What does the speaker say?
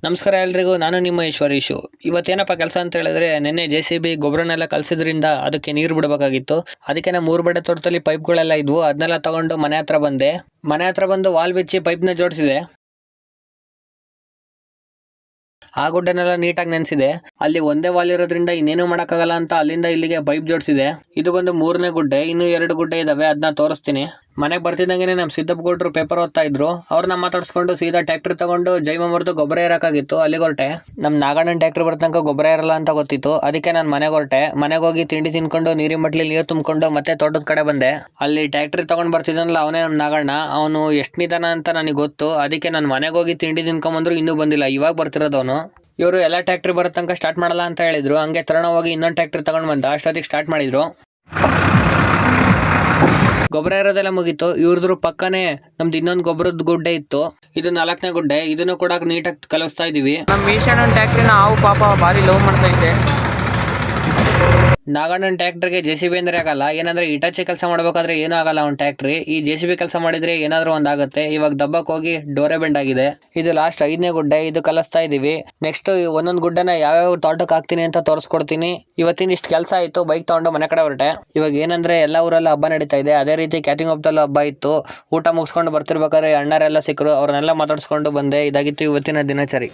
ನಮಸ್ಕಾರ ಎಲ್ರಿಗೂ, ನಾನು ನಿಮ್ಮ ಈಶ್ವರೀಶು. ಇವತ್ತೇನಪ್ಪ ಕೆಲಸ ಅಂತ ಹೇಳಿದ್ರೆ, ನಿನ್ನೆ JCB ಗೊಬ್ಬರನೆಲ್ಲ ಕಲಸಿದ್ರಿಂದ ಅದಕ್ಕೆ ನೀರು ಬಿಡಬೇಕಾಗಿತ್ತು. ಅದಕ್ಕೆ ನಾ 3 ಬಡೆ ತೋಟದಲ್ಲಿ ಪೈಪ್ಗಳೆಲ್ಲ ಇದ್ವು, ಅದನ್ನೆಲ್ಲ ತಗೊಂಡು ಮನೆ ಹತ್ರ ಬಂದೆ. ಮನೆ ಹತ್ರ ಬಂದು ವಾಲ್ ಬಿಚ್ಚಿ ಪೈಪ್ನ ಜೋಡಿಸಿದೆ. ಆ ಗುಡ್ಡೆನೆಲ್ಲ ನೀಟಾಗಿ ನೆನೆಸಿದೆ. ಅಲ್ಲಿ ಒಂದೇ ವಾಲ್ ಇರೋದ್ರಿಂದ ಇನ್ನೇನು ಮಾಡೋಕ್ಕಾಗಲ್ಲ ಅಂತ ಅಲ್ಲಿಂದ ಇಲ್ಲಿಗೆ ಪೈಪ್ ಜೋಡಿಸಿದೆ. ಇದು ಬಂದು 3ನೇ ಗುಡ್ಡೆ, ಇನ್ನೂ 2 ಗುಡ್ಡೆ ಇದಾವೆ, ಅದನ್ನ ತೋರಿಸ್ತೀನಿ. ಮನೆಗೆ ಬರ್ತಿದ್ದಂಗೆ ನಮ್ಮ ಸಿದ್ದಪ್ಪ ಗೌಡ್ರು ಪೇಪರ್ ಓದ್ತಾ ಇದ್ರು. ಅವ್ರನ್ನ ಮಾತಾಡ್ಸ್ಕೊಂಡು ಸೀದಾ ಟ್ರ್ಯಾಕ್ಟರ್ ತಗೊಂಡು ಜೈಮಮರ್ದು ಗೊಬ್ಬರ ಏರಕ್ಕಾಗಿತ್ತು, ಅಲ್ಲಿಗೆ ಹೊರಟೆ. ನಮ್ಮ ನಾಗಣ್ಣನ ಟ್ರ್ಯಾಕ್ಟರ್ ಬರ್ತನಕ ಗೊಬ್ಬರ ಇರಲ್ಲ ಅಂತ ಗೊತ್ತಿತ್ತು, ಅದಕ್ಕೆ ನಾನು ಮನೆಗೆ ಹೊರಟೆ. ಮನೆಗೆ ಹೋಗಿ ತಿಂಡಿ ತಿನ್ಕೊಂಡು ನೀರಿನ ಮಟ್ಲಿ ನೀರು ತುಂಬಿಕೊಂಡು ಮತ್ತೆ ತೋಟದ ಕಡೆ ಬಂದೆ. ಅಲ್ಲಿ ಟ್ರ್ಯಾಕ್ಟರ್ ತಗೊಂಡ್ ಬರ್ತಿದ್ದನಲ್ಲ ಅವನೇ ನಮ್ಮ ನಾಗಣ್ಣ. ಅವನು ಎಷ್ಟು ನಿಧಾನ ಅಂತ ನನಗೆ ಗೊತ್ತು, ಅದಕ್ಕೆ ನಾನು ಮನೆಗೆ ಹೋಗಿ ತಿಂಡಿ ತಿನ್ಕೊಂಬಂದ್ರು ಇನ್ನೂ ಬಂದಿಲ್ಲ, ಇವಾಗ ಬರ್ತಿರೋದವನು. ಇವರು ಎಲ್ಲ ಟ್ರ್ಯಾಕ್ಟರ್ ಬರೋ ತನಕ ಸ್ಟಾರ್ಟ್ ಮಾಡಲ್ಲ ಅಂತ ಹೇಳಿದ್ರು. ಹಂಗೆ ತರುಣ ಹೋಗಿ ಇನ್ನೊಂದು ಟ್ರ್ಯಾಕ್ಟರ್ ತಗೊಂಡು ಬಂದ, ಅಷ್ಟೊತ್ತಿಗೆ ಸ್ಟಾರ್ಟ್ ಮಾಡಿದ್ರು. ಗೊಬ್ಬರ ಇರೋದೆಲ್ಲ ಮುಗೀತು. ಇವ್ರದ್ರ ಪಕ್ಕನೇ ನಮ್ದು ಇನ್ನೊಂದು ಗೊಬ್ಬರದ ಗುಡ್ಡೆ ಇತ್ತು, ಇದು 4ನೇ ಗುಡ್ಡೆ. ಇದನ್ನು ಕೂಡ ನೀಟಾಗಿ ಕಲಿಸ್ತಾ ಇದೀವಿ. ನಮ್ಮ ಈಶಾನ ಟ್ರ್ಯಾಕ್ಟ್ರಿನ ಹಾವು ಪಾಪ ಭಾರಿ ಲವ್ ಮಾಡ್ತಾ ಇದ್ದೆ. ನಾಗಣ್ಣನ ಟ್ರ್ಯಾಕ್ಟರ್ಗೆ JCB ಅಂದ್ರೆ ಆಗಲ್ಲ, ಏನಂದ್ರೆ ಇಟಾಚಿ ಕೆಲಸ ಮಾಡ್ಬೇಕಾದ್ರೆ ಏನೂ ಆಗಲ್ಲ ಅವ್ನ ಟ್ರ್ಯಾಕ್ಟ್ರಿ. ಈ JCB ಕೆಲಸ ಮಾಡಿದ್ರೆ ಏನಾದ್ರೂ ಒಂದಾಗುತ್ತೆ. ಇವಾಗ ದಬ್ಬಕ್ ಹೋಗಿ ಡೋರೆ ಬೆಂಡ್ ಆಗಿದೆ. ಇದು ಲಾಸ್ಟ್ 5ನೇ ಗುಡ್ಡೆ, ಇದು ಕಲಿಸ್ತಾ ಇದೀವಿ. ನೆಕ್ಸ್ಟ್ ಒಂದೊಂದು ಗುಡ್ಡೆನ ಯಾವ್ಯಾವ ತೋಟಕ್ಕೆ ಹಾಕ್ತೀನಿ ಅಂತ ತೋರಿಸ್ಕೊಡ್ತೀನಿ. ಇವತ್ತಿನ ಇಷ್ಟು ಕೆಲಸ ಆಯ್ತು, ಬೈಕ್ ತಗೊಂಡು ಮನೆ ಕಡೆ ಹೊರಟೆ. ಇವಾಗ ಏನಂದ್ರೆ ಎಲ್ಲ ಊರಲ್ಲ ಹಬ್ಬ ನಡೀತಾ ಇದೆ, ಅದೇ ರೀತಿ ಕ್ಯಾಟಿಂಗ್ ಹಬ್ಬದಲ್ಲೂ ಹಬ್ಬ ಇತ್ತು. ಊಟ ಮುಗಿಸ್ಕೊಂಡು ಬರ್ತಿರ್ಬೇಕಾದ್ರೆ ಅಣ್ಣರೆಲ್ಲ ಸಿಕ್ಕರು, ಅವ್ರನ್ನೆಲ್ಲ ಮಾತಾಡ್ಸ್ಕೊಂಡು ಬಂದೆ. ಇದಾಗಿತ್ತು ಇವತ್ತಿನ ದಿನಚರಿ.